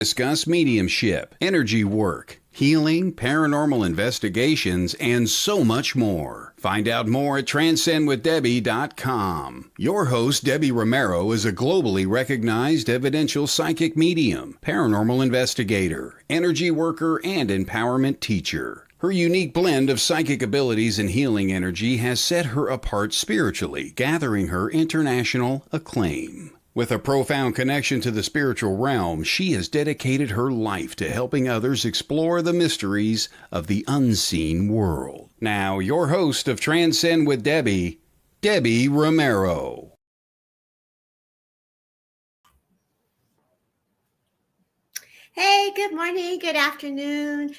Discuss mediumship, energy work, healing, paranormal investigations, and so much more. Find out more at transcendwithdebbie.com. Your host, Debbie Romero, is a globally recognized evidential psychic medium, paranormal investigator, energy worker, and empowerment teacher. Her unique blend of psychic abilities and healing energy has set her apart spiritually, gathering her international acclaim. With a profound connection to the spiritual realm, she has dedicated her life to helping others explore the mysteries of the unseen world. Now, your host of Transcend with Debbie, Debbie Romero. Hey, good morning, good afternoon,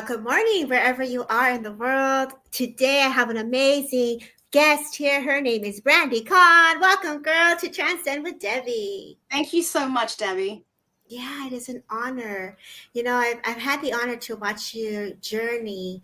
good morning, wherever you are in the world. Today, I have an amazing guest here. Her name is Brandi Khan. Welcome, girl, to Transcend with Debbie. Thank you so much, Debbie. Yeah, it is an honor. You know, I've had the honor to watch your journey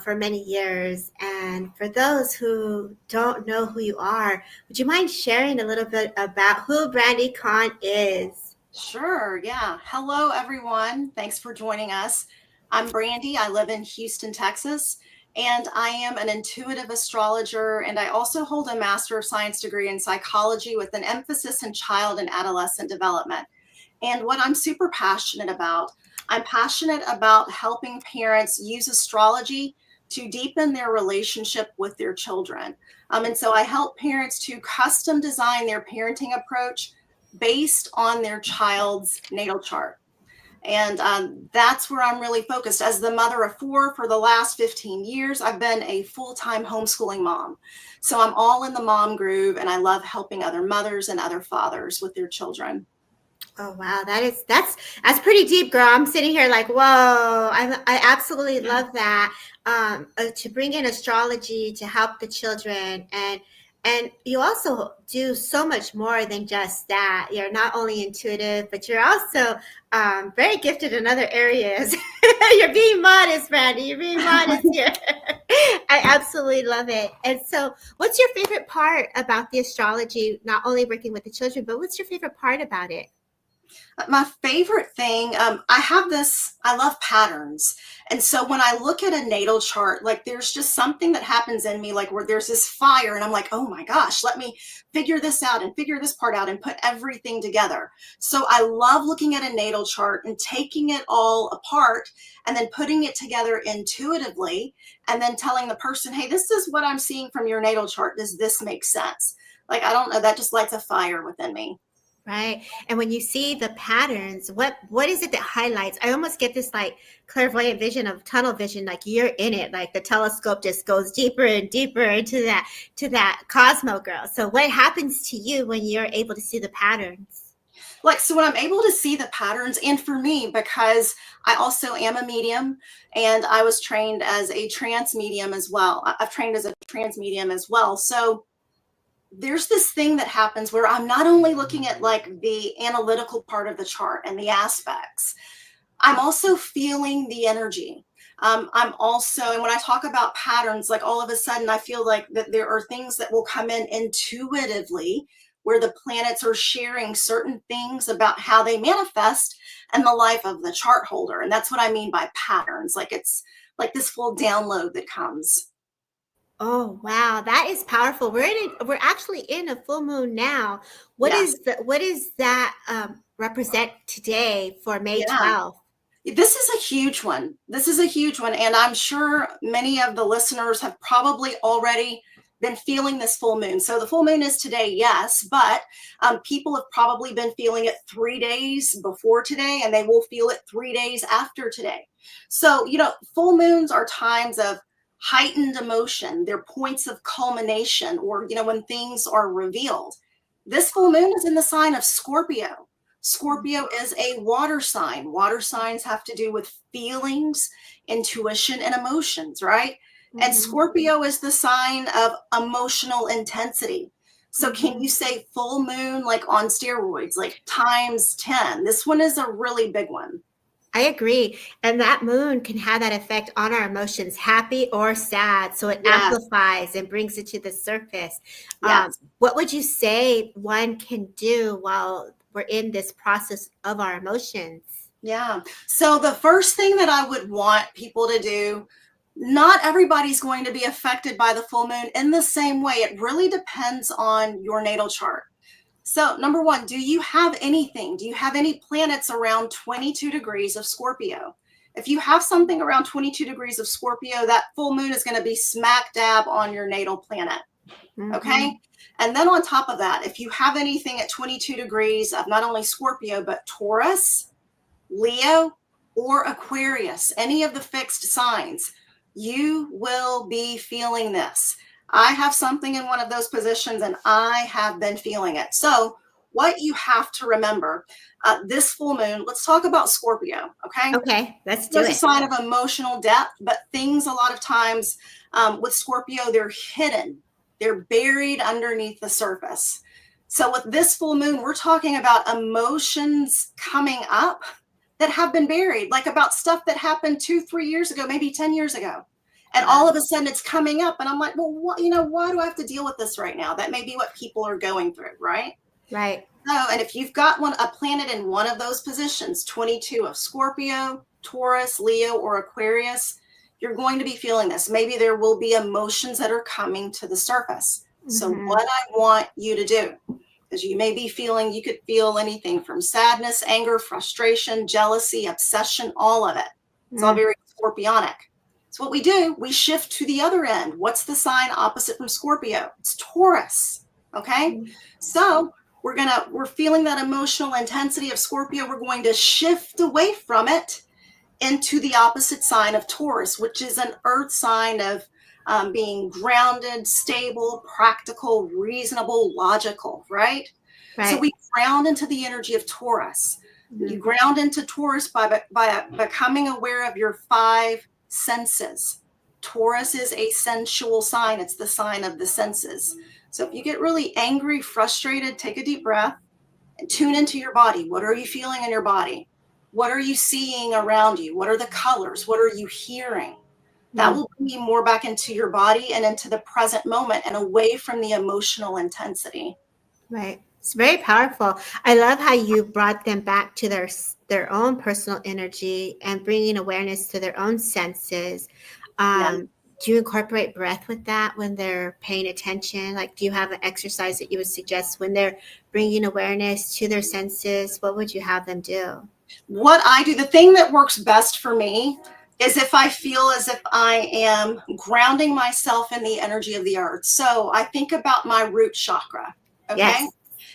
for many years. And for those who don't know who you are, would you mind sharing a little bit about who Brandi Khan is? Sure, yeah. Hello, everyone. Thanks for joining us. I'm Brandi. I live in Houston, Texas. And I am an intuitive astrologer, and I also hold a Master of Science degree in psychology with an emphasis in child and adolescent development. And what I'm super passionate about, I'm passionate about helping parents use astrology to deepen their relationship with their children. And so I help parents to custom design their parenting approach based on their child's natal chart. And that's where I'm really focused. As the mother of four for the last 15 years, I've been a full-time homeschooling mom. So I'm all in the mom groove, and I love helping other mothers and other fathers with their children. Oh, wow. That's pretty deep, girl. I'm sitting here like, whoa, I absolutely love that. To bring in astrology to help the children, and you also do so much more than just that. You're not only intuitive, but you're also very gifted in other areas. You're being modest, Brandi. You're being modest here. I absolutely love it. And so what's your favorite part about the astrology, not only working with the children, but what's your favorite part about it? My favorite thing, I love patterns. And so when I look at a natal chart, like there's just something that happens in me, like where there's this fire and I'm like, oh my gosh, let me figure this out and figure this part out and put everything together. So I love looking at a natal chart and taking it all apart and then putting it together intuitively and then telling the person, hey, this is what I'm seeing from your natal chart. Does this make sense? Like, I don't know, that just lights a fire within me. Right. And when you see the patterns, what is it that highlights? I almost get this like clairvoyant vision of tunnel vision, like you're in it, like the telescope just goes deeper and deeper into that Cosmo, girl. So what happens to you when you're able to see the patterns? Like, so when I'm able to see the patterns, and for me, because I also am a medium and I was trained as a trance medium as well. I've trained as a trance medium as well. So there's this thing that happens where I'm not only looking at like the analytical part of the chart and the aspects, I'm also feeling the energy. I'm also, and when I talk about patterns, like all of a sudden I feel like that there are things that will come in intuitively where the planets are sharing certain things about how they manifest in the life of the chart holder. And that's what I mean by patterns. Like it's like this full download that comes. Oh, wow. That is powerful. We're actually in a full moon now. What Yes. is that represent today for May 12th? This is a huge one. This is a huge one. And I'm sure many of the listeners have probably already been feeling this full moon. So the full moon is today, yes, but people have probably been feeling it 3 days before today, and they will feel it 3 days after today. So, you know, full moons are times of heightened emotion. They're points of culmination, or, you know, when things are revealed. This full moon is in the sign of Scorpio. Scorpio is a water sign. Water signs have to do with feelings, intuition, and emotions, right? Mm-hmm. And Scorpio is the sign of emotional intensity. So can you say full moon like on steroids, like times 10? This one is a really big one. I agree. And that moon can have that effect on our emotions, happy or sad. So it amplifies and brings it to the surface. Yes. What would you say one can do while we're in this process of our emotions? Yeah. So the first thing that I would want people to do, not everybody's going to be affected by the full moon in the same way. It really depends on your natal chart. So number one, do you have anything? Do you have any planets around 22 degrees of Scorpio? If you have something around 22 degrees of Scorpio, that full moon is going to be smack dab on your natal planet. Okay. And then on top of that, if you have anything at 22 degrees of not only Scorpio, but Taurus, Leo, or Aquarius, any of the fixed signs, you will be feeling this. I have something in one of those positions and I have been feeling it. So what you have to remember, this full moon, let's talk about Scorpio, okay? Okay, let's do it. There's a sign of emotional depth, but things a lot of times with Scorpio, they're hidden. They're buried underneath the surface. So with this full moon, we're talking about emotions coming up that have been buried, like about stuff that happened 2-3 years ago, maybe 10 years ago. And all of a sudden it's coming up and I'm like, well, what, why do I have to deal with this right now? That may be what people are going through, right? Right. So, and if you've got a planet in one of those positions, 22 of Scorpio, Taurus, Leo, or Aquarius, you're going to be feeling this. Maybe there will be emotions that are coming to the surface. So what I want you to do, because you may be feeling, you could feel anything from sadness, anger, frustration, jealousy, obsession, all of it. It's all very scorpionic. So what we do, we shift to the other end. What's the sign opposite from Scorpio? It's Taurus. Okay. So we're feeling that emotional intensity of Scorpio. We're going to shift away from it into the opposite sign of Taurus, which is an earth sign of being grounded, stable, practical, reasonable, logical, right? So we ground into the energy of Taurus. You ground into Taurus by becoming aware of your 5 senses. Taurus is a sensual sign. It's the sign of the senses. So if you get really angry, frustrated, take a deep breath and tune into your body. What are you feeling in your body? What are you seeing around you? What are the colors? What are you hearing? That will bring you more back into your body and into the present moment and away from the emotional intensity. Right. It's very powerful. I love how you brought them back to their own personal energy and bringing awareness to their own senses. Do you incorporate breath with that when they're paying attention? Like, do you have an exercise that you would suggest when they're bringing awareness to their senses? What would you have them do? What I do, the thing that works best for me is if I feel as if I am grounding myself in the energy of the earth. So I think about my root chakra. Okay. Yes.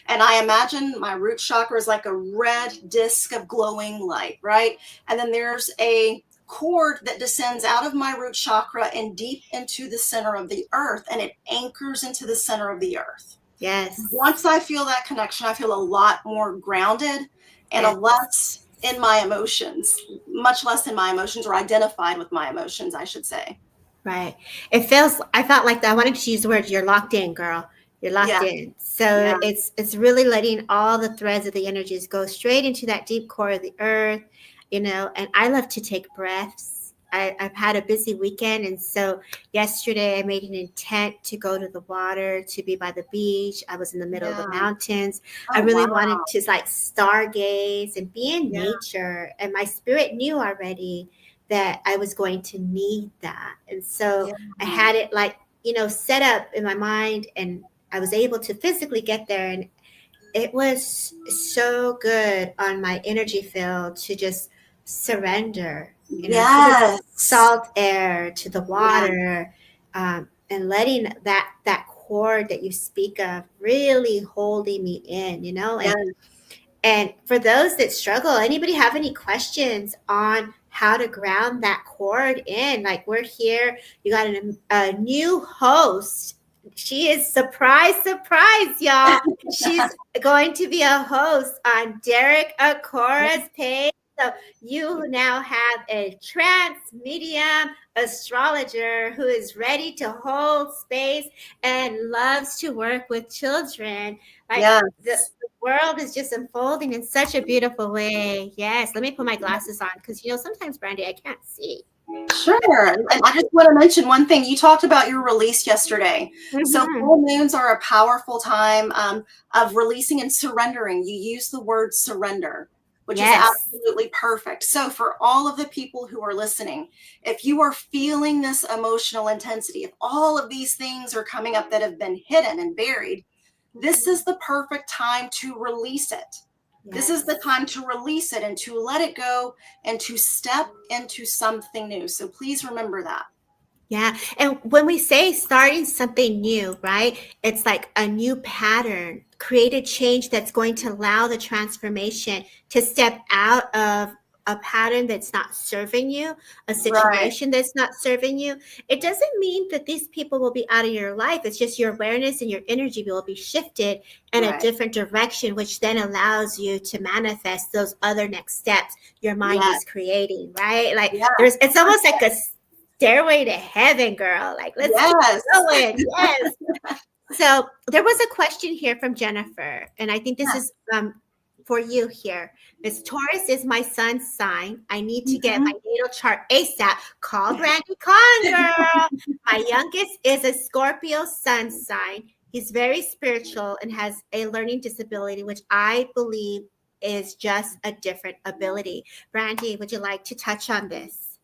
And I imagine my root chakra is like a red disc of glowing light, right? And then there's a cord that descends out of my root chakra and deep into the center of the earth, and it anchors into the center of the earth. Yes. Once I feel that connection, I feel a lot more grounded and a less in my emotions, much less in my emotions, or identified with my emotions, I should say. Right. I felt like I wanted to use the word, you're locked in, girl. You're locked in. So it's really letting all the threads of the energies go straight into that deep core of the earth, and I love to take breaths. I've had a busy weekend. And so yesterday I made an intent to go to the water, to be by the beach. I was in the middle of the mountains. I really wanted to stargaze and be in nature. And my spirit knew already that I was going to need that. And so I had it set up in my mind, and I was able to physically get there. And it was so good on my energy field to just surrender, to the salt air, to the water, and letting that cord that you speak of really holding me in, and for those that struggle, anybody have any questions on how to ground that cord in? Like, we're here, you got a new host. She is surprise, y'all. She's going to be a host on Derek Acorah's page. So you now have a trance medium astrologer who is ready to hold space and loves to work with children. The world is just unfolding in such a beautiful way. Yes. Let me put my glasses on because, sometimes, Brandi, I can't see. Sure. And I just want to mention one thing. You talked about your release yesterday. So full moons are a powerful time of releasing and surrendering. You use the word surrender. which Yes. is absolutely perfect. So for all of the people who are listening, if you are feeling this emotional intensity, if all of these things are coming up that have been hidden and buried, this is the perfect time to release it. This is the time to release it and to let it go and to step into something new. So please remember that. Yeah. And when we say starting something new, right, it's like a new pattern, create a change that's going to allow the transformation to step out of a pattern that's not serving you, a situation that's not serving you. It doesn't mean that these people will be out of your life. It's just your awareness and your energy will be shifted in a different direction, which then allows you to manifest those other next steps your mind is creating, right? Like it's almost like a stairway to heaven, girl. Like, let's keep going. Yes. So there was a question here from Jennifer, and I think this is for you here. Miss Taurus is my son's sign. I need to get my natal chart ASAP. Call Brandi Khan, girl. My youngest is a Scorpio sun sign. He's very spiritual and has a learning disability, which I believe is just a different ability. Brandi, would you like to touch on this?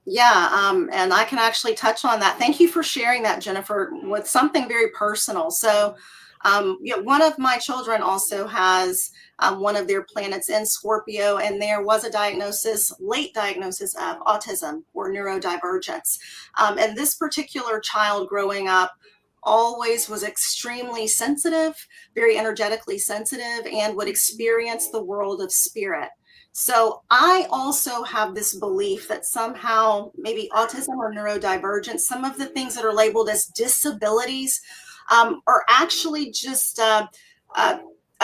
Yeah, and I can actually touch on that. Thank you for sharing that, Jennifer, with something very personal. So, one of my children also has one of their planets in Scorpio, and there was a late diagnosis of autism or neurodivergence. And this particular child growing up always was extremely sensitive, very energetically sensitive, and would experience the world of spirit. So I also have this belief that somehow maybe autism or neurodivergence, some of the things that are labeled as disabilities are actually just a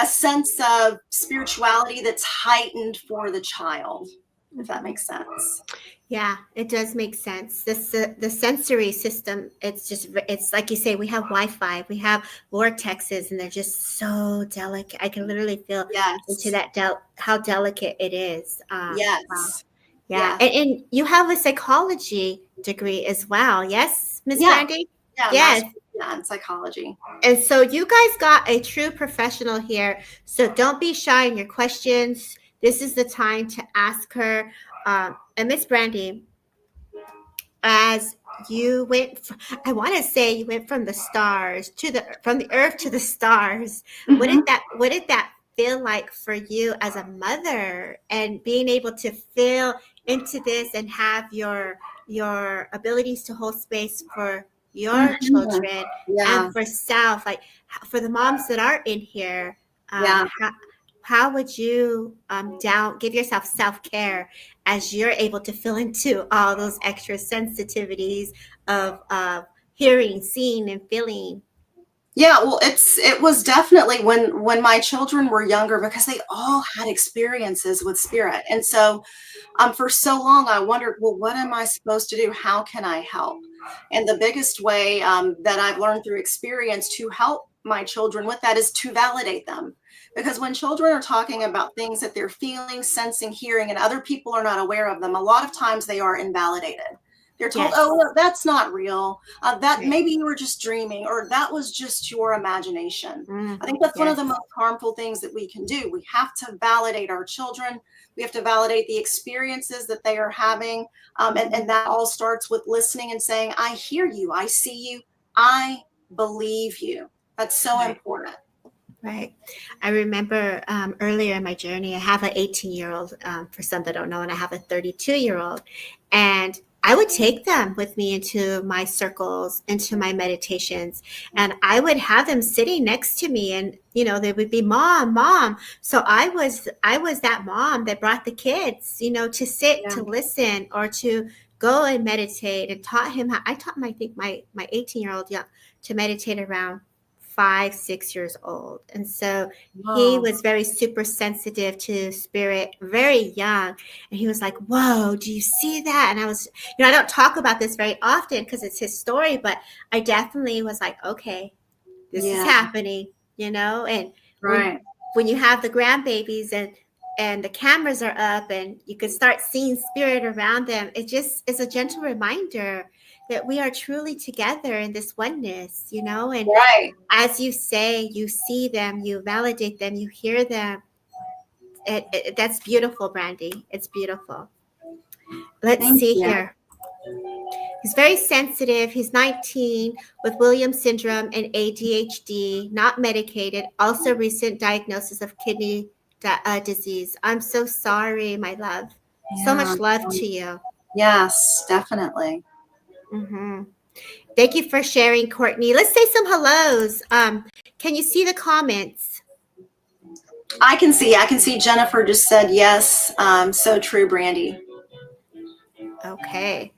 sense of spirituality that's heightened for the child, if that makes sense. Yeah, it does make sense. The sensory system, it's like you say, we have Wi-Fi, we have vortexes, and they're just so delicate. I can literally feel into that how delicate it is. Yes. Wow. Yeah. And you have a psychology degree as well. Yes, Ms. Brandi? Yeah. Yes. In psychology. And so you guys got a true professional here. So don't be shy in your questions. This is the time to ask her. And Miss Brandi, as you went, I want to say you went from the stars from the earth to the stars. What did that feel like for you as a mother, and being able to feel into this and have your abilities to hold space for your children and for self, like for the moms that are in here, how would you give yourself self-care as you're able to fill into all those extra sensitivities of hearing, seeing, and feeling? Yeah, well, it was definitely when my children were younger, because they all had experiences with spirit. And so for so long, I wondered, well, what am I supposed to do? How can I help? And the biggest way that I've learned through experience to help my children with that is to validate them. Because when children are talking about things that they're feeling, sensing, hearing, and other people are not aware of them, a lot of times they are invalidated. They're told, oh, well, that's not real. That maybe you were just dreaming, or that was just your imagination. I think that's one of the most harmful things that we can do. We have to validate our children. We have to validate the experiences that they are having. And that all starts with listening and saying, I hear you. I see you. I believe you. That's so important. Right. I remember earlier in my journey, I have an 18-year-old, for some that don't know, and I have a 32-year-old. And I would take them with me into my circles, into my meditations, and I would have them sitting next to me, and, they would be, mom. So I was that mom that brought the kids, to sit, to listen, or to go and meditate, and taught him I taught him, I think my 18-year-old to meditate around 5-6 years old. And so he was very super sensitive to spirit, very young. And he was like, whoa, do you see that? And I was, I don't talk about this very often because it's his story, but I definitely was like, okay, this is happening, and when you have the grandbabies and the cameras are up and you can start seeing spirit around them, it just is a gentle reminder that we are truly together in this oneness, and as you say, you see them, you validate them, you hear them. That's beautiful, Brandi. It's beautiful. Let's Thank see you. here. He's very sensitive. He's 19 with Williams syndrome and ADHD, not medicated. Also, recent diagnosis of kidney disease. I'm so sorry, my love. So much love to you. Yes, definitely. Mm-hmm. Thank you for sharing, Courtney. Let's say some hellos. Can you see the comments? I can see Jennifer just said yes. So true, Brandi. Okay.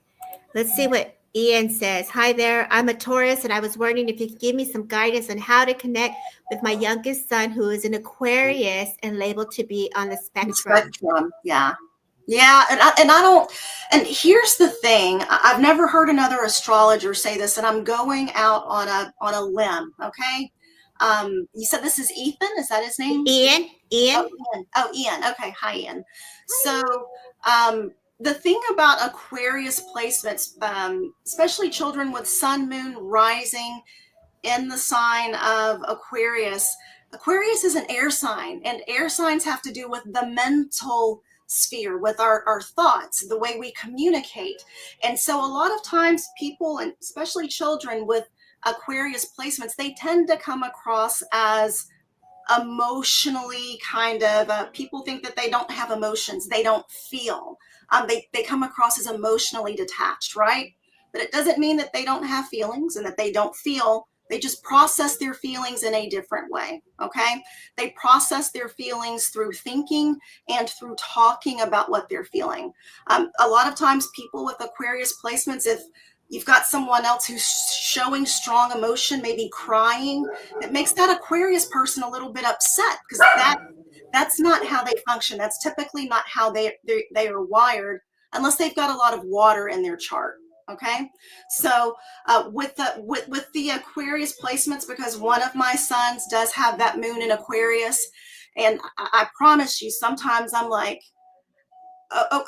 Let's see what Ian says. Hi there. I'm a Taurus, and I was wondering if you could give me some guidance on how to connect with my youngest son, who is an Aquarius and labeled to be on the spectrum. Yeah. And I don't, and here's the thing. I've never heard another astrologer say this, and I'm going out on a limb. Okay. You said this is Ethan. Is that his name? Ian. Oh, Ian. Okay. Hi, Ian. So, the thing about Aquarius placements, especially children with sun, moon, rising in the sign of Aquarius is an air sign, and air signs have to do with the mental sphere, with our thoughts, the way we communicate. And so a lot of times people, and especially children with Aquarius placements, they tend to come across as emotionally kind of, people think that they don't have emotions, they don't feel. They come across as emotionally detached, right? But it doesn't mean that they don't have feelings and that they don't feel. They just process their feelings in a different way, okay? They process their feelings through thinking and through talking about what they're feeling. A lot of times people with Aquarius placements, if you've got someone else who's showing strong emotion, maybe crying, it makes that Aquarius person a little bit upset, because that's not how they function. That's typically not how they are wired, unless they've got a lot of water in their chart. Okay, so with the Aquarius placements, because one of my sons does have that moon in Aquarius, and I promise you, sometimes I'm like,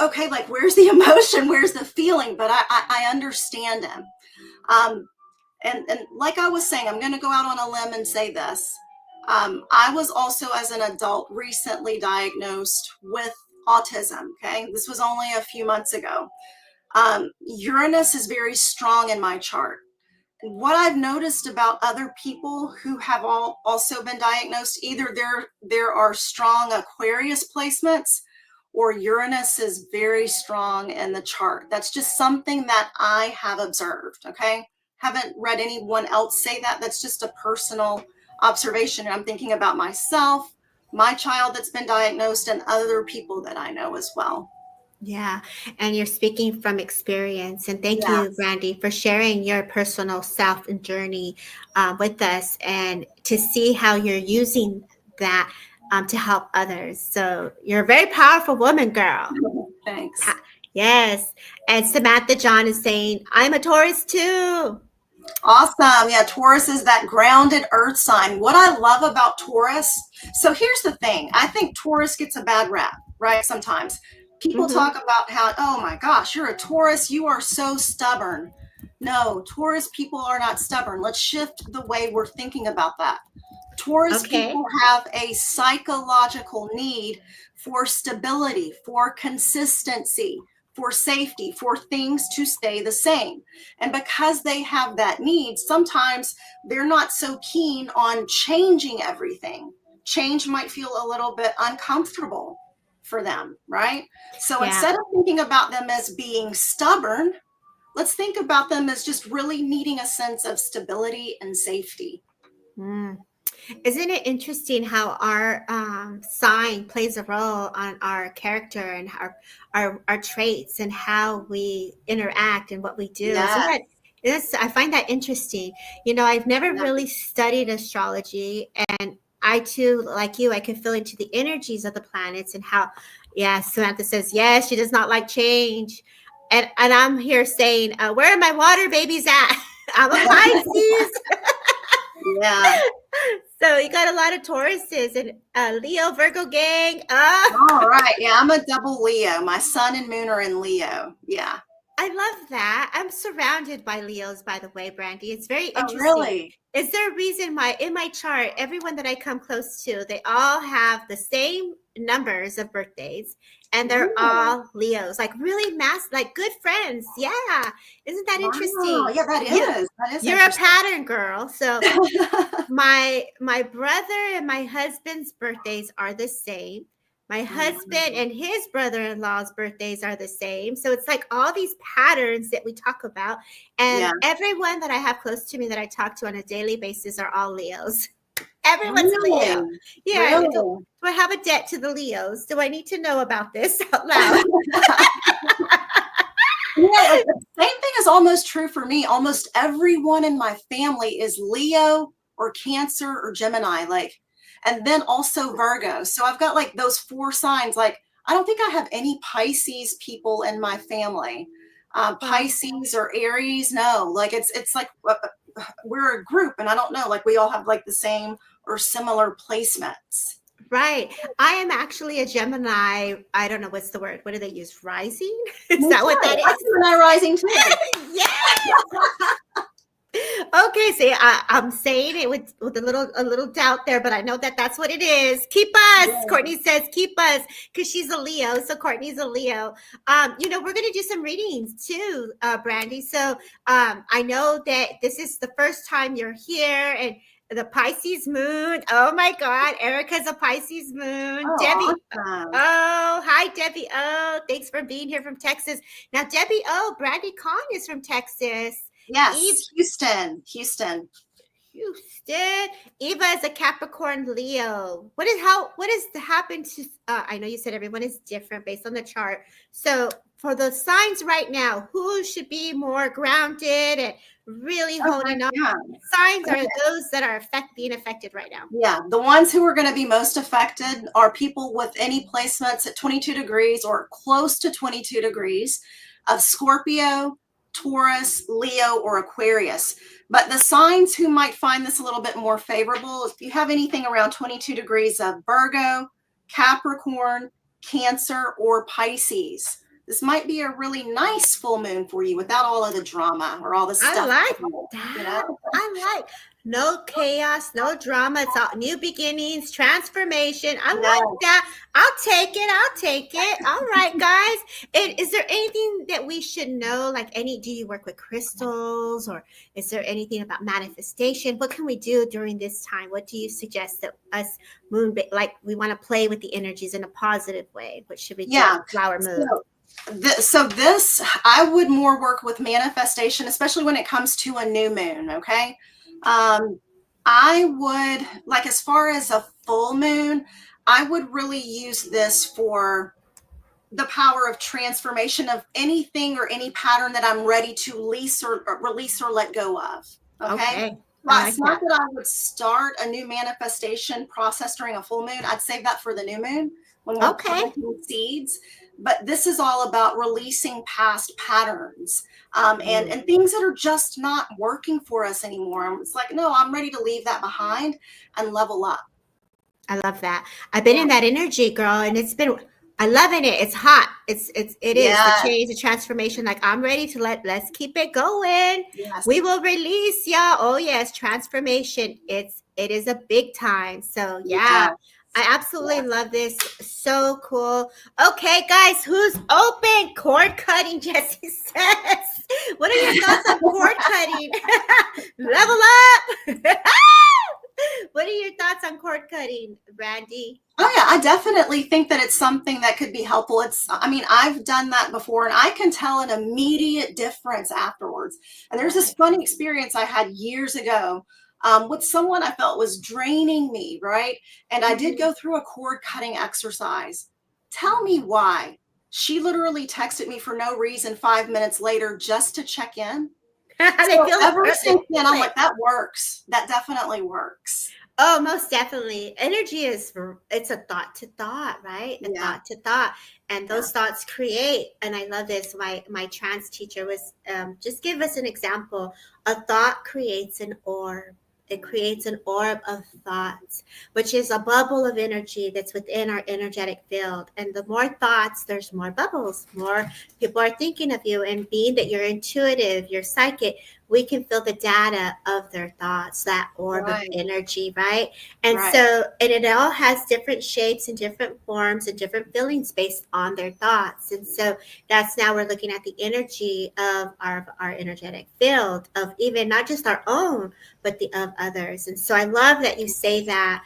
okay, like, where's the emotion? Where's the feeling? But I understand him. And like I was saying, I'm going to go out on a limb and say this. I was also, as an adult, recently diagnosed with autism. Okay, this was only a few months ago. Uranus is very strong in my chart. And what I've noticed about other people who have also been diagnosed, either there are strong Aquarius placements, or Uranus is very strong in the chart. That's just something that I have observed. Okay, haven't read anyone else say that. That's just a personal observation. And I'm thinking about myself, my child that's been diagnosed, and other people that I know as well. Yeah, and you're speaking from experience. And thank you, Brandi, for sharing your personal self and journey with us, and to see how you're using that to help others. So you're a very powerful woman, girl. Thanks. Yes. And Samantha John is saying, I'm a Taurus too. Awesome. Yeah, Taurus is that grounded earth sign. What I love about Taurus, so here's the thing. I think Taurus gets a bad rap, right? Sometimes people talk about how, oh my gosh, you're a Taurus, you are so stubborn. No, Taurus people are not stubborn. Let's shift the way we're thinking about that. Taurus people have a psychological need for stability, for consistency, for safety, for things to stay the same. And because they have that need, sometimes they're not so keen on changing everything. Change might feel a little bit uncomfortable for them, right? So instead of thinking about them as being stubborn, let's think about them as just really needing a sense of stability and safety. Isn't it interesting how our sign plays a role on our character and our traits and how we interact and what we do? Yes. I find that interesting. You know, I've never really studied astrology, and I too, like you, I can feel into the energies of the planets and how, Samantha says, yes, she does not like change. And I'm here saying, where are my water babies at? I'm a Pisces. Yeah. So you got a lot of Tauruses and Leo, Virgo gang. All right. Yeah, I'm a double Leo. My sun and moon are in Leo. Yeah. I love that. I'm surrounded by Leos, by the way, Brandi. It's very interesting. Oh, really? Is there a reason why in my chart, everyone that I come close to, they all have the same numbers of birthdays, and they're all Leos, like really like good friends. Yeah. Isn't that interesting? Yeah, that is. You're a pattern girl. So my brother and my husband's birthdays are the same. My husband and his brother-in-law's birthdays are the same. So it's like all these patterns that we talk about. And everyone that I have close to me that I talk to on a daily basis are all Leos. Everyone's a Leo. Yeah. Really? Do I have a debt to the Leos? Do I need to know about this out loud? The same thing is almost true for me. Almost everyone in my family is Leo or Cancer or Gemini, and then also Virgo. So I've got like those 4 signs. Like, I don't think I have any Pisces people in my family. Pisces or Aries, no. Like it's like we're a group, and I don't know. Like we all have like the same or similar placements. Right. I am actually a Gemini. I don't know what's the word. What do they use? Rising? Is that what that is? Gemini rising too. Yes. Okay, see, I'm saying it with a little doubt there, but I know that's what it is. Keep us. Yeah. Courtney says, keep us, because she's a Leo. So Courtney's a Leo. We're going to do some readings too, Brandi. So I know that this is the first time you're here, and the Pisces moon. Oh my God, Erica's a Pisces moon. Oh, Debbie. Awesome. Oh, hi, Debbie. Oh, thanks for being here from Texas. Now, Debbie. Oh, Brandi Khan is from Texas. Yes, Houston. Eva is a Capricorn Leo. What has happened to? I know you said everyone is different based on the chart. So for the signs right now, who should be more grounded and really holding on? Signs are those that are being affected right now. Yeah, the ones who are going to be most affected are people with any placements at 22 degrees or close to 22 degrees of Scorpio, Taurus, Leo, or Aquarius. But the signs who might find this a little bit more favorable, if you have anything around 22 degrees of Virgo, Capricorn, Cancer, or Pisces, this might be a really nice full moon for you without all of the drama or all the stuff. I like that. I like no chaos, no drama. It's all new beginnings, transformation. I like that. I'll take it. All right, guys. Is there anything that we should know? Do you work with crystals, or is there anything about manifestation? What can we do during this time? What do you suggest that us we want to play with the energies in a positive way? What should we do? Flower moon. So this, I would more work with manifestation, especially when it comes to a new moon. Okay. I would, as far as a full moon, I would really use this for the power of transformation of anything or any pattern that I'm ready to release or let go of. Okay. It's not that I would start a new manifestation process during a full moon. I'd save that for the new moon when we're planting seeds. But this is all about releasing past patterns and things that are just not working for us anymore. It's like, no, I'm ready to leave that behind and level up. I love that. I've been in that energy, girl, and I'm loving it. It's hot. It is the change, the transformation. Like, I'm ready to let's keep it going. Yes. We will release, y'all. Oh yes, transformation. It is a big time. So yeah. I absolutely love this. So cool. Okay, guys, who's open? Cord cutting, Jessie says. What are your thoughts on cord cutting? Level up. What are your thoughts on cord cutting, Brandi? Oh yeah, I definitely think that it's something that could be helpful. I've done that before, and I can tell an immediate difference afterwards. And there's this funny experience I had years ago with someone I felt was draining me, right? And I did go through a cord cutting exercise. Tell me why. She literally texted me for no reason 5 minutes later just to check in. So ever since then, I'm like, that works. That definitely works. Oh, most definitely. Energy it's a thought to thought, right? Thought to thought. And those thoughts create. And I love this. My trance teacher was just give us an example. A thought creates an orb. It creates an orb of thoughts, which is a bubble of energy that's within our energetic field. And the more thoughts, there's more bubbles, more people are thinking of you. And being that you're intuitive, you're psychic, we can feel the data of their thoughts, that orb of Right. energy, right? And Right. so, and it all has different shapes and different forms and different feelings based on their thoughts. And so that's now we're looking at the energy of our energetic field of even not just our own, but the of others. And so I love that you say that.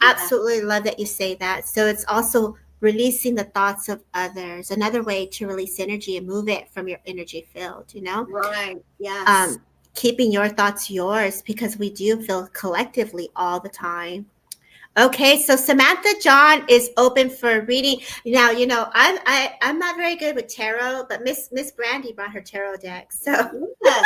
Absolutely love that you say that. So it's also releasing the thoughts of others, another way to release energy and move it from your energy field, you know? Right. Yes. Keeping your thoughts yours, because we do feel collectively all the time. Okay, so Samantha John is open for reading. Now, you know, I'm not very good with tarot, but Miss Brandi brought her tarot deck. So Yes.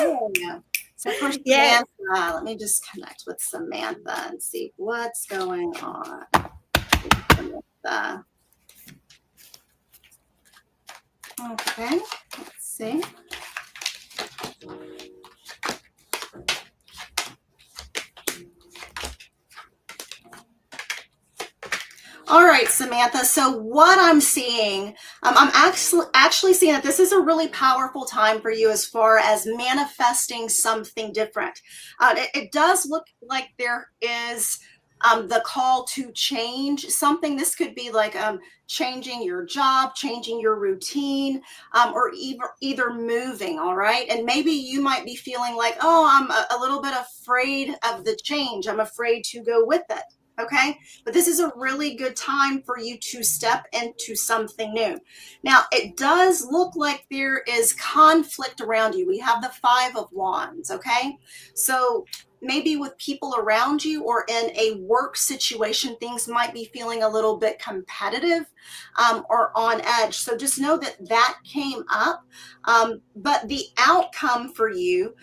Okay. So for Yes. Samantha, let me just connect with Samantha and see what's going on. Samantha. Okay, let's see. All right, Samantha. So what I'm seeing, I'm actually seeing that this is a really powerful time for you as far as manifesting something different. It does look like there is the call to change something. This could be like changing your job, changing your routine, or either moving. All right. And maybe you might be feeling like, oh, I'm a little bit afraid of the change. I'm afraid to go with it. Okay, but this is a really good time for you to step into something new. Now, it does look like there is conflict around you. We have the 5 of Wands, okay? So maybe with people around you or in a work situation, things might be feeling a little bit competitive or on edge. So just know that that came up. But the outcome for you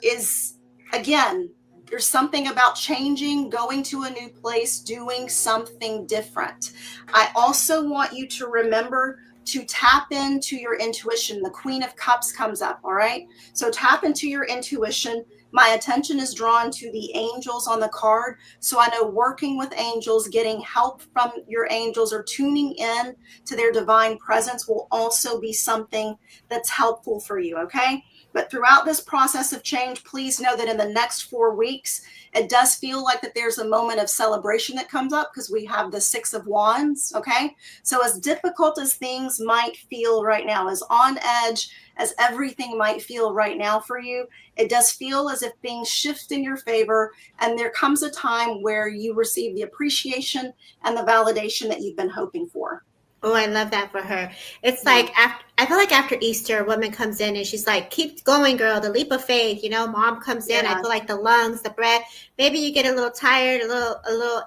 is, again, there's something about changing, going to a new place, doing something different. I also want you to remember to tap into your intuition. The Queen of Cups comes up, all right? So tap into your intuition. My attention is drawn to the angels on the card. So I know working with angels, getting help from your angels, or tuning in to their divine presence will also be something that's helpful for you, okay? But throughout this process of change, please know that in the next 4 weeks, it does feel like that there's a moment of celebration that comes up because we have the 6 of Wands, okay? So as difficult as things might feel right now, as on edge as everything might feel right now for you, it does feel as if things shift in your favor, and there comes a time where you receive the appreciation and the validation that you've been hoping for. Oh, I love that for her. It's like I feel like after Easter, a woman comes in and she's like, "Keep going, girl. The leap of faith." You know, mom comes in. I feel like the lungs, the breath. Maybe you get a little tired, a little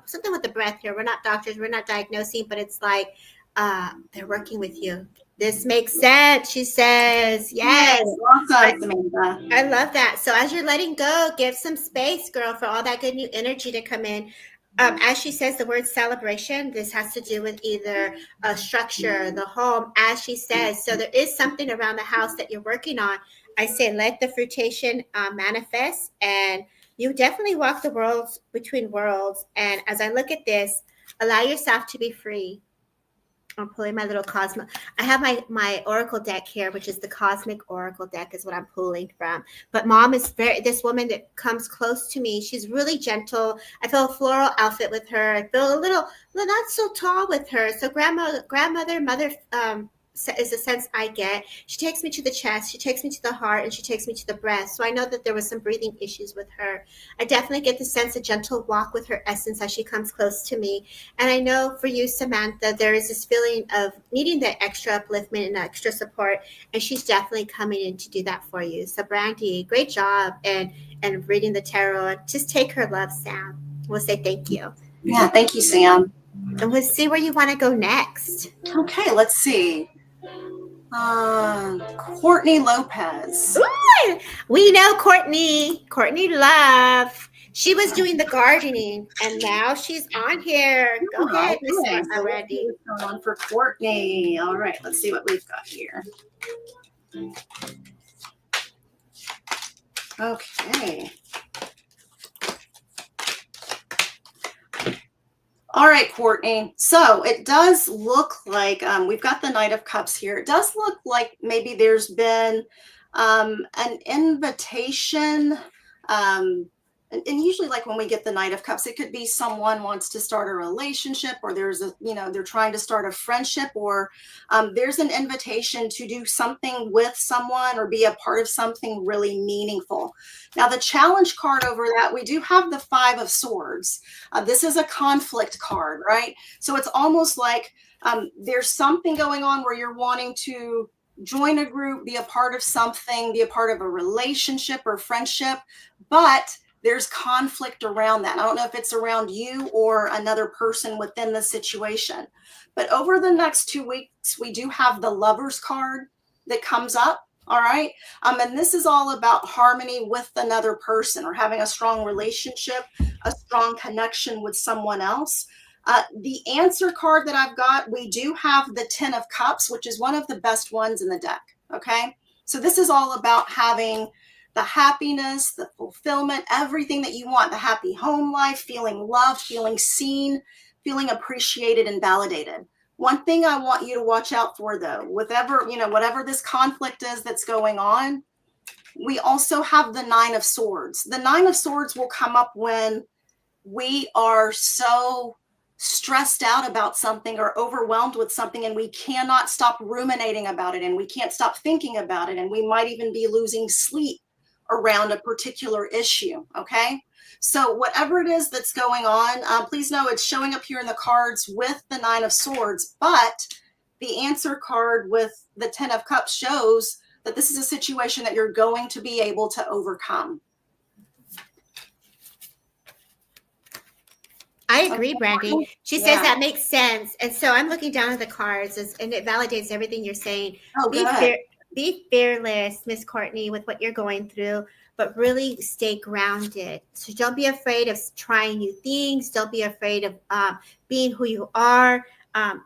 something with the breath here. We're not doctors. We're not diagnosing, but it's like they're working with you. This makes sense, she says. Yes. Awesome, Samantha. I love that. So as you're letting go, give some space, girl, for all that good new energy to come in. As she says the word celebration, this has to do with either a structure, the home, as she says. So there is something around the house that you're working on. I say let the fruitation manifest, and you definitely walk the worlds between worlds. And as I look at this, allow yourself to be free. I'm pulling my little cosmic. I have my oracle deck here, which is the cosmic oracle deck is what I'm pulling from. But mom is this woman that comes close to me. She's really gentle. I feel a floral outfit with her. I feel a little not so tall with her. So grandmother, mother is the sense I get. She takes me to the chest, she takes me to the heart, and she takes me to the breast. So I know that there was some breathing issues with her. I definitely get the sense of gentle walk with her essence as she comes close to me. And I know for you, Samantha, there is this feeling of needing that extra upliftment and extra support, and she's definitely coming in to do that for you. So Brandi, great job and reading the tarot. Just take her love, Sam. We'll say thank you. Yeah, thank you, Sam. And we'll see where you want to go next. Okay, let's see. Courtney Lopez. Ooh, we know Courtney Love. She was doing the gardening, and now she's on here. Go ahead, Miss Brandi. What's going on for Courtney? All right, let's see what we've got here. Okay. All right, Courtney. So it does look like we've got the Knight of Cups here. It does look like maybe there's been An invitation, and usually like when we get the Knight of Cups, it could be someone wants to start a relationship, or there's a, they're trying to start a friendship, or there's an invitation to do something with someone or be a part of something really meaningful. Now, the challenge card over that, we do have the Five of Swords. This is a conflict card, right? So it's almost like there's something going on where you're wanting to join a group, be a part of something, be a part of a relationship or friendship, but there's conflict around that. I don't know if it's around you or another person within the situation. But over the next 2 weeks, we do have the Lovers card that comes up. All right. And this is all about harmony with another person, or having a strong relationship, a strong connection with someone else. The answer card that I've got, we do have the Ten of Cups, which is one of the best ones in the deck. Okay. So this is all about having the happiness, the fulfillment, everything that you want, the happy home life, feeling loved, feeling seen, feeling appreciated and validated. One thing I want you to watch out for, though, whatever this conflict is that's going on, we also have the Nine of Swords. The Nine of Swords will come up when we are so stressed out about something or overwhelmed with something, and we cannot stop ruminating about it, and we can't stop thinking about it, and we might even be losing sleep around a particular issue. Okay, so whatever it is that's going on, please know it's showing up here in the cards with the Nine of Swords, but the answer card with the Ten of Cups shows that this is a situation that you're going to be able to overcome. I agree, Brandi. She says that makes sense. And so I'm looking down at the cards, and it validates everything you're saying. Oh, be fearless, Miss Courtney, with what you're going through, but really stay grounded. So don't be afraid of trying new things. Don't be afraid of being who you are. I'm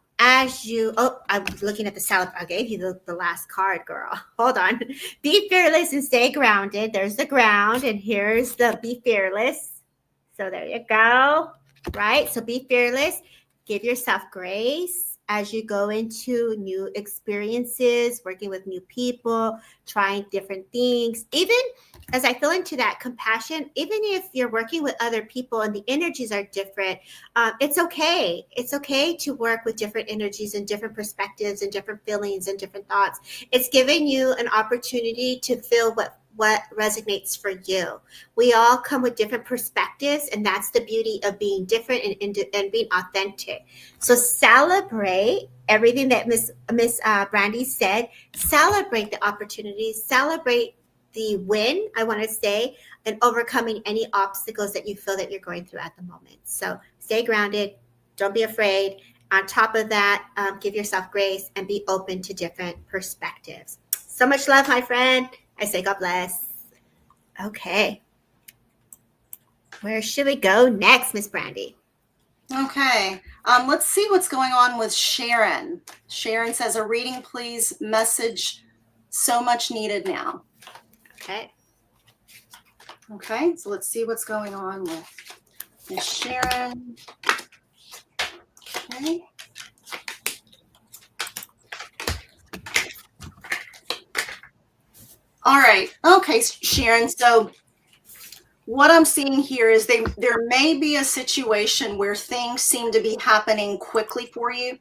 looking at the salad. I gave you the last card, girl. Hold on. Be fearless and stay grounded. There's the ground, and here's the be fearless. So there you go. Right? So be fearless. Give yourself grace as you go into new experiences, working with new people, trying different things. Even as I feel into that compassion, even if you're working with other people and the energies are different, it's okay. It's okay to work with different energies and different perspectives and different feelings and different thoughts. It's giving you an opportunity to feel what resonates for you. We all come with different perspectives, and that's the beauty of being different and being authentic. So celebrate everything that Miss Brandi said. Celebrate the opportunities. Celebrate the win, I want to say, and overcoming any obstacles that you feel that you're going through at the moment. So stay grounded. Don't be afraid. On top of that, give yourself grace and be open to different perspectives. So much love, my friend. I say God bless. Okay. Where should we go next, Miss Brandi? Okay. Let's see what's going on with Sharon. Sharon says, a reading, please. Message so much needed now. Okay. Okay. So let's see what's going on with Miss Sharon. Okay. All right. Okay, Sharon. So what I'm seeing here is there may be a situation where things seem to be happening quickly for you.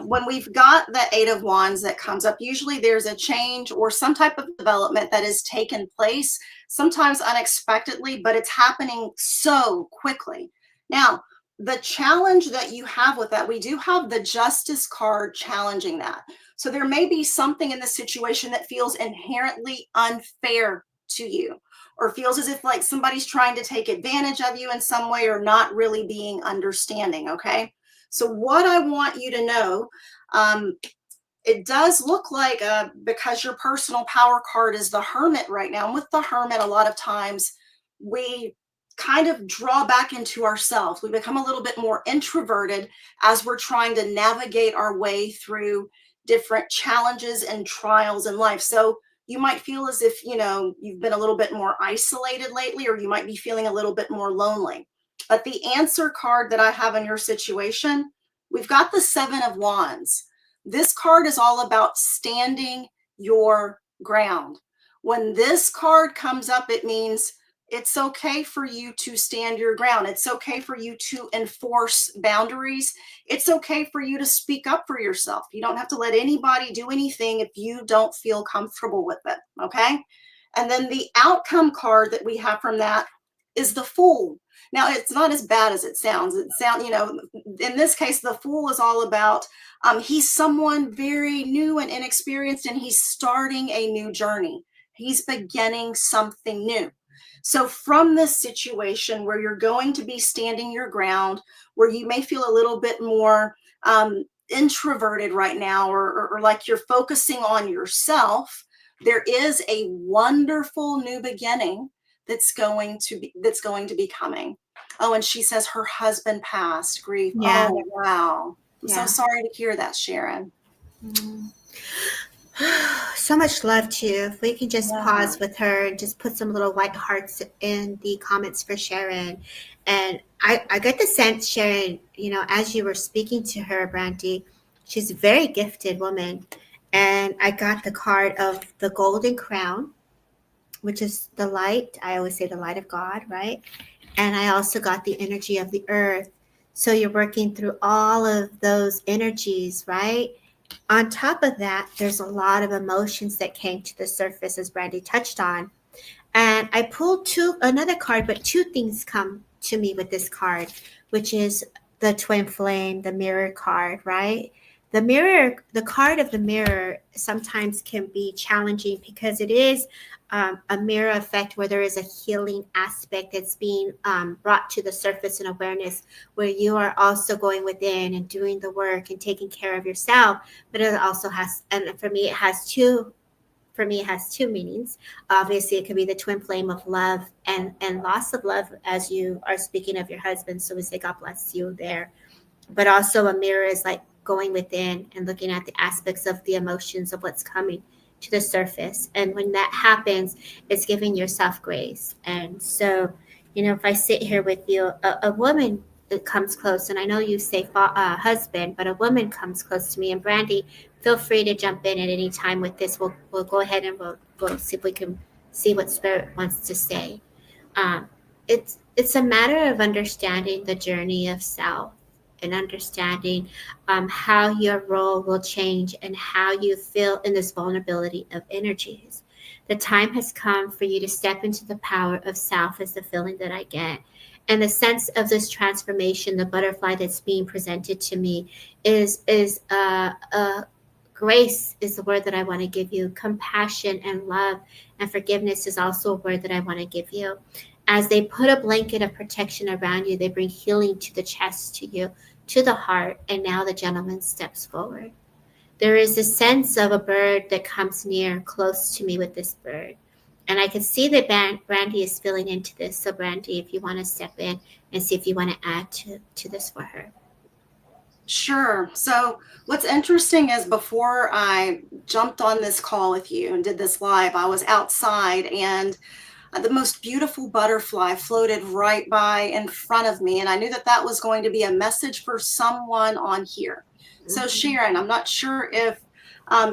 When we've got the Eight of Wands that comes up, usually there's a change or some type of development that has taken place, sometimes unexpectedly, but it's happening so quickly. Now, the challenge that you have with that, we do have the Justice card challenging that. So there may be something in the situation that feels inherently unfair to you, or feels as if like somebody's trying to take advantage of you in some way, or not really being understanding. Okay. So what I want you to know, it does look like because your personal power card is the Hermit right now. And with the Hermit, a lot of times we kind of draw back into ourselves. We become a little bit more introverted as we're trying to navigate our way through different challenges and trials in life. So you might feel as if, you've been a little bit more isolated lately, or you might be feeling a little bit more lonely. But the answer card that I have in your situation, we've got the Seven of Wands. This card is all about standing your ground. When this card comes up, it means it's okay for you to stand your ground. It's okay for you to enforce boundaries. It's okay for you to speak up for yourself. You don't have to let anybody do anything if you don't feel comfortable with it, okay? And then the outcome card that we have from that is the Fool. Now, it's not as bad as it sounds. In this case, the Fool is all about, he's someone very new and inexperienced, and he's starting a new journey. He's beginning something new. So from this situation where you're going to be standing your ground, where you may feel a little bit more introverted right now, or like you're focusing on yourself, there is a wonderful new beginning that's going to be coming. Oh, and she says her husband passed. Grief. Yeah. Oh, wow. I'm Yeah. so sorry to hear that, Sharon. So much love to you. If we can just Yeah. pause with her and just put some little white hearts in the comments for Sharon. And I get the sense, Sharon, as you were speaking to her, Brandi, she's a very gifted woman. And I got the card of the Golden Crown, which is the light. I always say the light of God, right? And I also got the energy of the earth. So you're working through all of those energies, right? On top of that, there's a lot of emotions that came to the surface, as Brandi touched on. And I pulled another card, but two things come to me with this card, which is the twin flame, the mirror card, right? The card of the mirror sometimes can be challenging because it is a mirror effect where there is a healing aspect that's being brought to the surface and awareness, where you are also going within and doing the work and taking care of yourself. But it also has, and for me, it has two meanings. Obviously, it could be the twin flame of love and loss of love, as you are speaking of your husband. So we say, God bless you there. But also a mirror is like going within and looking at the aspects of the emotions of what's coming to the surface. And when that happens, it's giving yourself grace. And so, if I sit here with you, a woman that comes close, and I know you say husband, but a woman comes close to me. And Brandi, feel free to jump in at any time with this. We'll go ahead and we'll see if we can see what Spirit wants to say. It's a matter of understanding the journey of self, and understanding how your role will change and how you feel in this vulnerability of energies. The time has come for you to step into the power of self, is the feeling that I get. And the sense of this transformation, the butterfly that's being presented to me is grace is the word that I want to give you. Compassion and love and forgiveness is also a word that I want to give you. As they put a blanket of protection around you, they bring healing to the chest, to you, to the heart, and now the gentleman steps forward. There is a sense of a bird that comes near, close to me with this bird. And I can see that Brandi is feeling into this. So Brandi, if you want to step in and see if you want to add to this for her. Sure. So what's interesting is before I jumped on this call with you and did this live, I was outside, and the most beautiful butterfly floated right by in front of me. And I knew that that was going to be a message for someone on here. Mm-hmm. So Sharon, I'm not sure if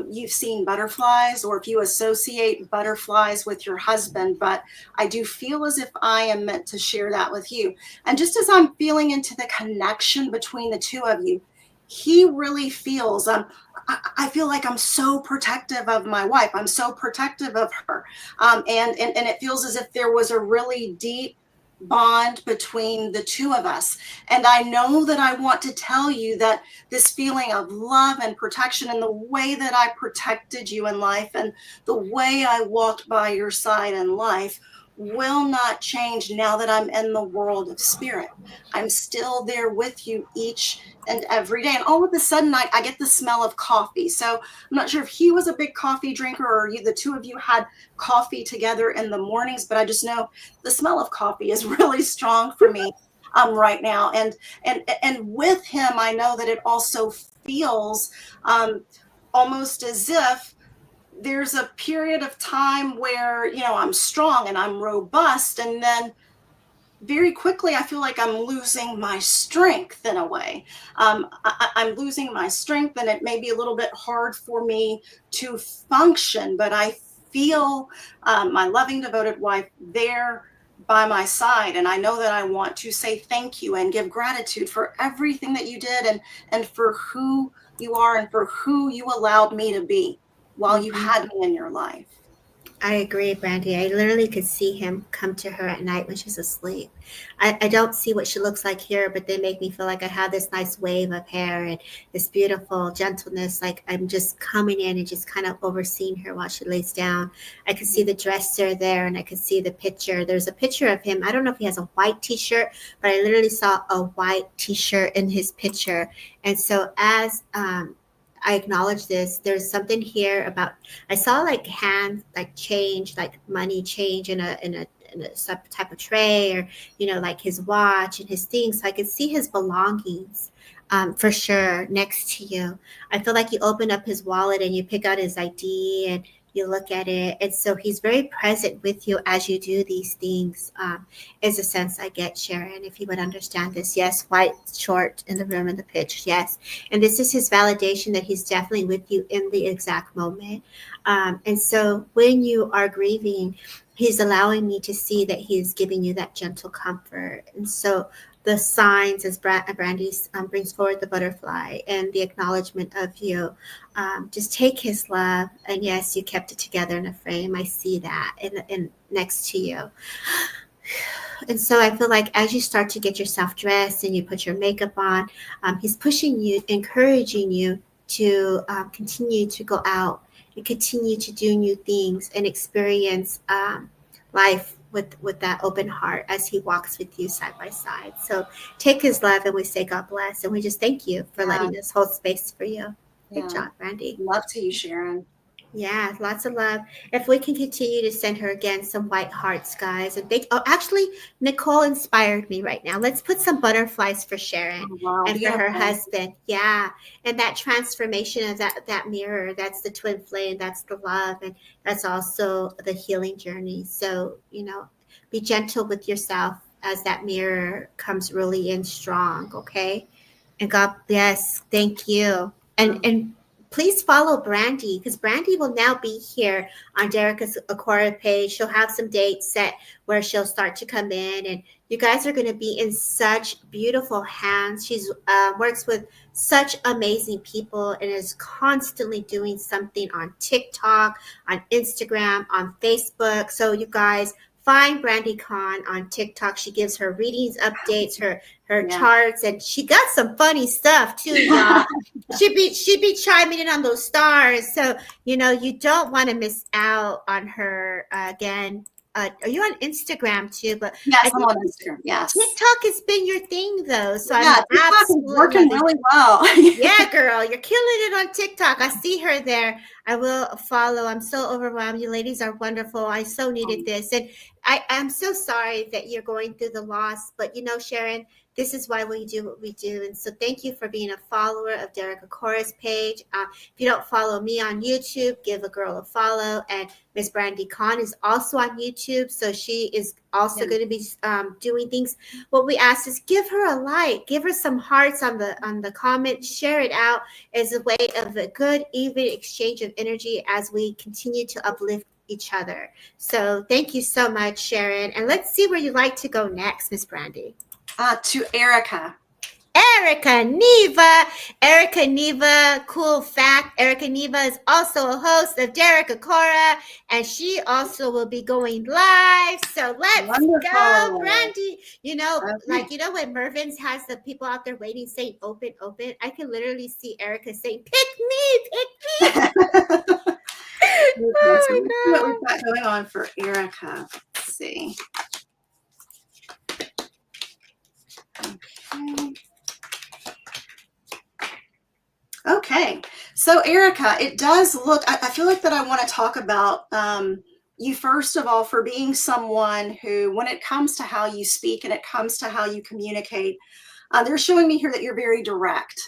you've seen butterflies or if you associate butterflies with your husband, but I do feel as if I am meant to share that with you. And just as I'm feeling into the connection between the two of you, he really feels, I feel like I'm so protective of my wife. I'm so protective of her. And it feels as if there was a really deep bond between the two of us. And I know that I want to tell you that this feeling of love and protection, and the way that I protected you in life and the way I walked by your side in life will not change now that I'm in the world of spirit. I'm still there with you each and every day. And all of a sudden I get the smell of coffee. So I'm not sure if he was a big coffee drinker or the two of you had coffee together in the mornings, but I just know the smell of coffee is really strong for me right now. And with him, I know that it also feels almost as if there's a period of time where, I'm strong and I'm robust. And then very quickly, I feel like I'm losing my strength in a way. I'm losing my strength, and it may be a little bit hard for me to function, but I feel my loving, devoted wife there by my side. And I know that I want to say thank you and give gratitude for everything that you did, and for who you are and for who you allowed me to be while you had me in your life. I agree, Brandi. I literally could see him come to her at night when she's asleep. I don't see what she looks like here, but they make me feel like I have this nice wave of hair and this beautiful gentleness. Like I'm just coming in and just kind of overseeing her while she lays down. I could see the dresser there, and I could see the picture. There's a picture of him. I don't know if he has a white t-shirt, but I literally saw a white t-shirt in his picture. And so as I acknowledge this, there's something here about, I saw like hands, like change, like money change in a some type of tray, or, you know, like his watch and his things. So I could see his belongings for sure next to you. I feel like you open up his wallet and you pick out his ID and you look at it. And so he's very present with you as you do these things, is a sense I get, Sharon, if you would understand this. Yes, white short in the room in the pitch. Yes. And this is his validation that he's definitely with you in the exact moment. And so when you are grieving, he's allowing me to see that he's giving you that gentle comfort. And so the signs, as Brandi brings forward the butterfly and the acknowledgement of you, just take his love. And yes, you kept it together in a frame. I see that in next to you. And so I feel like as you start to get yourself dressed and you put your makeup on, he's pushing you, encouraging you to continue to go out and continue to do new things and experience life with that open heart as he walks with you side by side. So take his love, and we say God bless, and we just thank you for letting us hold space for you. Good job, Brandi. Love to you, Sharon. Yeah, lots of love. If we can continue to send her again some white hearts, guys. And actually, Nicole inspired me right now. Let's put some butterflies for Sharon and for her husband. Yeah. And that transformation of that mirror, that's the twin flame, that's the love, and that's also the healing journey. So, you know, be gentle with yourself as that mirror comes really in strong, okay? And God, yes, thank you. And please follow Brandi, because Brandi will now be here on Derica's Acorah page. She'll have some dates set where she'll start to come in, and you guys are going to be in such beautiful hands. She's works with such amazing people and is constantly doing something on TikTok, on Instagram, on Facebook. So you guys find Brandi Khan on TikTok. She gives her readings, updates, her charts, and she got some funny stuff too, y'all. She'd be chiming in on those stars. So, you know, you don't want to miss out on her. Again, are you on Instagram too? But yes, I'm on Instagram. Yes. TikTok has been your thing though. So yeah, I'm absolutely working really well. Yeah, girl, you're killing it on TikTok. I see her there. I will follow. I'm so overwhelmed. You ladies are wonderful. I so needed this. And I'm so sorry that you're going through the loss. But, you know, Sharon, this is why we do what we do. And so thank you for being a follower of Derek Acorah's page. If you don't follow me on YouTube, give a girl a follow. And Miss Brandi Khan is also on YouTube. So she is also going to be doing things. What we ask is give her a like, give her some hearts on the comment, share it out as a way of a good, even exchange of energy as we continue to uplift each other. So thank you so much, Sharon. And let's see where you'd like to go next, Miss Brandi. To Erica. Erica Neva, cool fact, Erica Neva is also a host of Derek Acorah, and she also will be going live. So let's go, Brandi. You know, like, you know, when Mervin's has the people out there waiting saying open, I can literally see Erica saying, pick me. What we've got going on for Erica. Let's see. Okay. So Erica, it does look, I feel like that I want to talk about you first of all for being someone who, when it comes to how you speak and it comes to how you communicate, they're showing me here that you're very direct.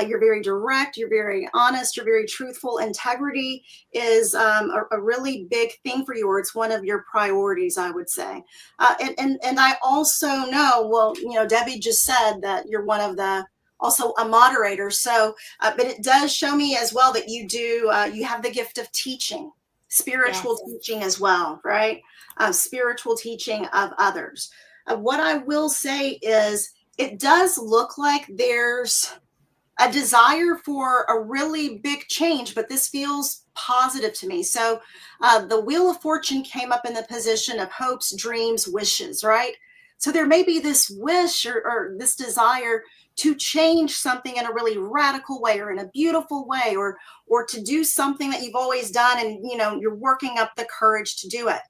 You're very direct, you're very honest, you're very truthful. Integrity is a really big thing for you, or it's one of your priorities, I would say. And I also know, well, you know, Debbie just said that you're one of the, also a moderator. So, but it does show me as well that you do, you have the gift of teaching. spiritual Yes. teaching as well, right? Spiritual teaching of others. What I will say is it does look like there's a desire for a really big change, but this feels positive to me. So the Wheel of Fortune came up in the position of hopes, dreams, wishes, right? So there may be this wish or this desire to change something in a really radical way or in a beautiful way, or to do something that you've always done, and you're working up the courage to do it.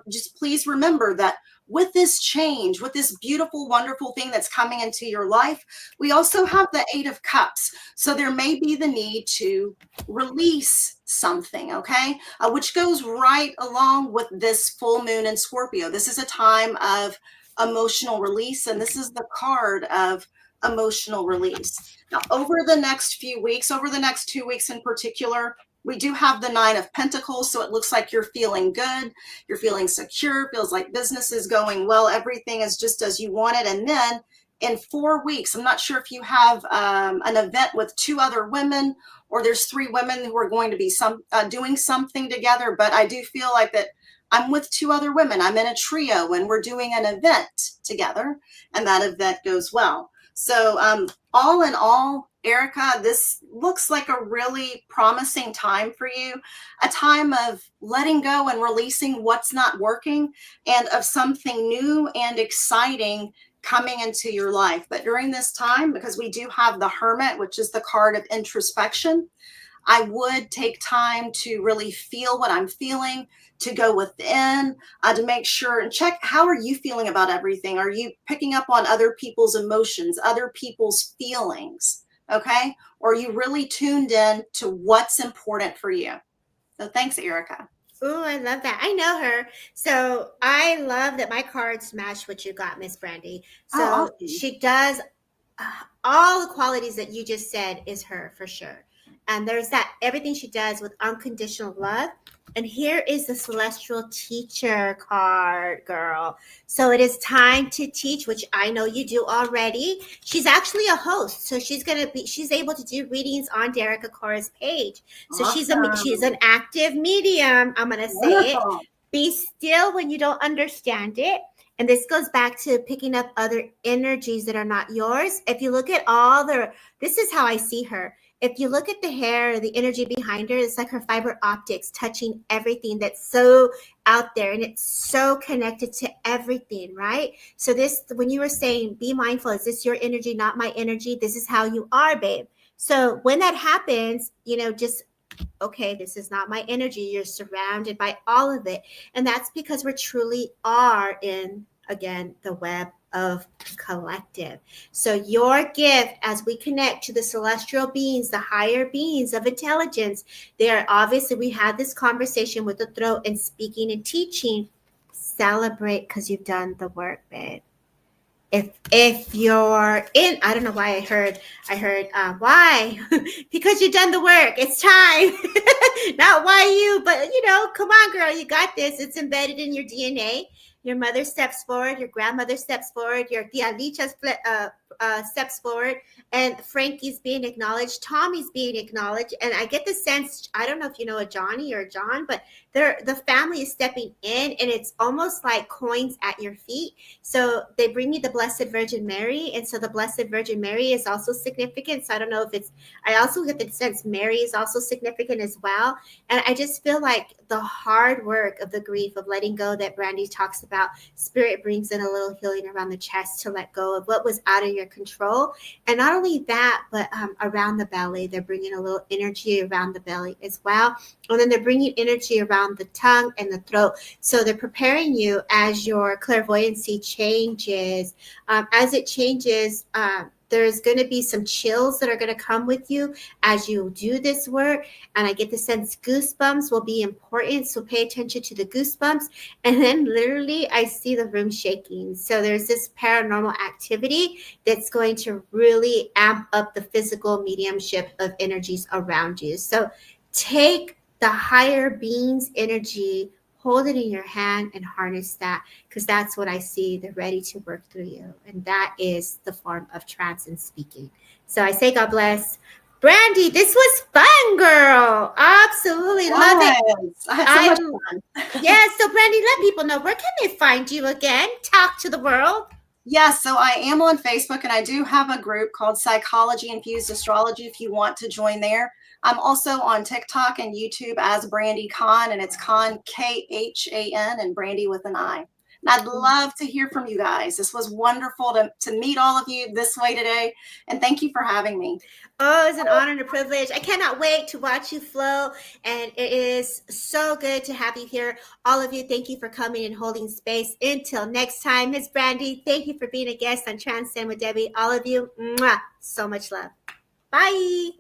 Just please remember that with this change, with this beautiful, wonderful thing that's coming into your life, we also have the Eight of Cups. So there may be the need to release something, okay? Which goes right along with this full moon in Scorpio. This is a time of emotional release, and this is the card of emotional release. Now, over the next few weeks, over the next 2 weeks in particular, we do have the Nine of Pentacles, so it looks like you're feeling good, you're feeling secure, feels like business is going well, everything is just as you want it. And then in 4 weeks, I'm not sure if you have an event with 2 other women, or there's 3 women who are going to be doing something together, but I do feel like that I'm with 2 other women. I'm in a trio and we're doing an event together, and that event goes well. So all in all, Erica, this looks like a really promising time for you, a time of letting go and releasing what's not working, and of something new and exciting coming into your life. But during this time, because we do have the Hermit, which is the card of introspection, I would take time to really feel what I'm feeling, to go within, to make sure and check, how are you feeling about everything? Are you picking up on other people's emotions, other people's feelings? Okay. Or are you really tuned in to what's important for you? So thanks, Erica. Oh, I love that. I know her. So I love that my cards match what you got, Miss Brandi. So awesome. She does all the qualities that you just said is her for sure. And there's that everything she does with unconditional love. And here is the celestial teacher card, girl. So it is time to teach, which I know you do already. She's actually a host, so she's able to do readings on Derek Acorah's page. So awesome. she's an active medium. I'm gonna say it. Be still when you don't understand it. And this goes back to picking up other energies that are not yours. If you look at this is how I see her. If you look at the hair, the energy behind her, it's like her fiber optics touching everything that's so out there, and it's so connected to everything, right? So when you were saying, be mindful, is this your energy, not my energy? This is how you are, babe. So when that happens, okay, this is not my energy. You're surrounded by all of it. And that's because we truly are in, again, the web of collective. So your gift, as we connect to the celestial beings, the higher beings of intelligence, we had this conversation with the throat and speaking and teaching. Celebrate because you've done the work, babe. If you're in, I don't know why I heard why, because you've done the work. It's time. Not why you, but come on, girl, you got this. It's embedded in your DNA. Your mother steps forward, your grandmother steps forward, your tia Licha steps forward, and Frankie's being acknowledged, Tommy's being acknowledged. And I get the sense, I don't know if you know a Johnny or a John, but the family is stepping in, and it's almost like coins at your feet. So they bring you the Blessed Virgin Mary, and so the Blessed Virgin Mary is also significant. So I don't know if I also get the sense Mary is also significant as well. And I just feel like the hard work of the grief of letting go that Brandi talks about, Spirit brings in a little healing around the chest to let go of what was out of your control. And not only that, but around the belly, they're bringing a little energy around the belly as well. And then they're bringing energy around the tongue and the throat. So they're preparing you as your clairvoyancy changes. As it changes, there's going to be some chills that are going to come with you as you do this work. And I get the sense goosebumps will be important. So pay attention to the goosebumps. And then literally I see the room shaking. So there's this paranormal activity that's going to really amp up the physical mediumship of energies around you. So take the higher being's energy, hold it in your hand and harness that, because that's what I see. They're ready to work through you. And that is the form of trance and speaking. So I say, God bless. Brandi, this was fun, girl. Absolutely love it. I had so much fun. Yeah, so Brandi, let people know, where can they find you again? Talk to the world. Yes, so I am on Facebook, and I do have a group called Psychology Infused Astrology if you want to join there. I'm also on TikTok and YouTube as Brandi Khan, and it's Khan, Khan, and Brandi with an I. And I'd love to hear from you guys. This was wonderful to meet all of you this way today. And thank you for having me. Oh, it's an honor and a privilege. I cannot wait to watch you flow. And it is so good to have you here. All of you, thank you for coming and holding space. Until next time, Ms. Brandi, thank you for being a guest on Transcend with Debbie. All of you, mwah, so much love. Bye.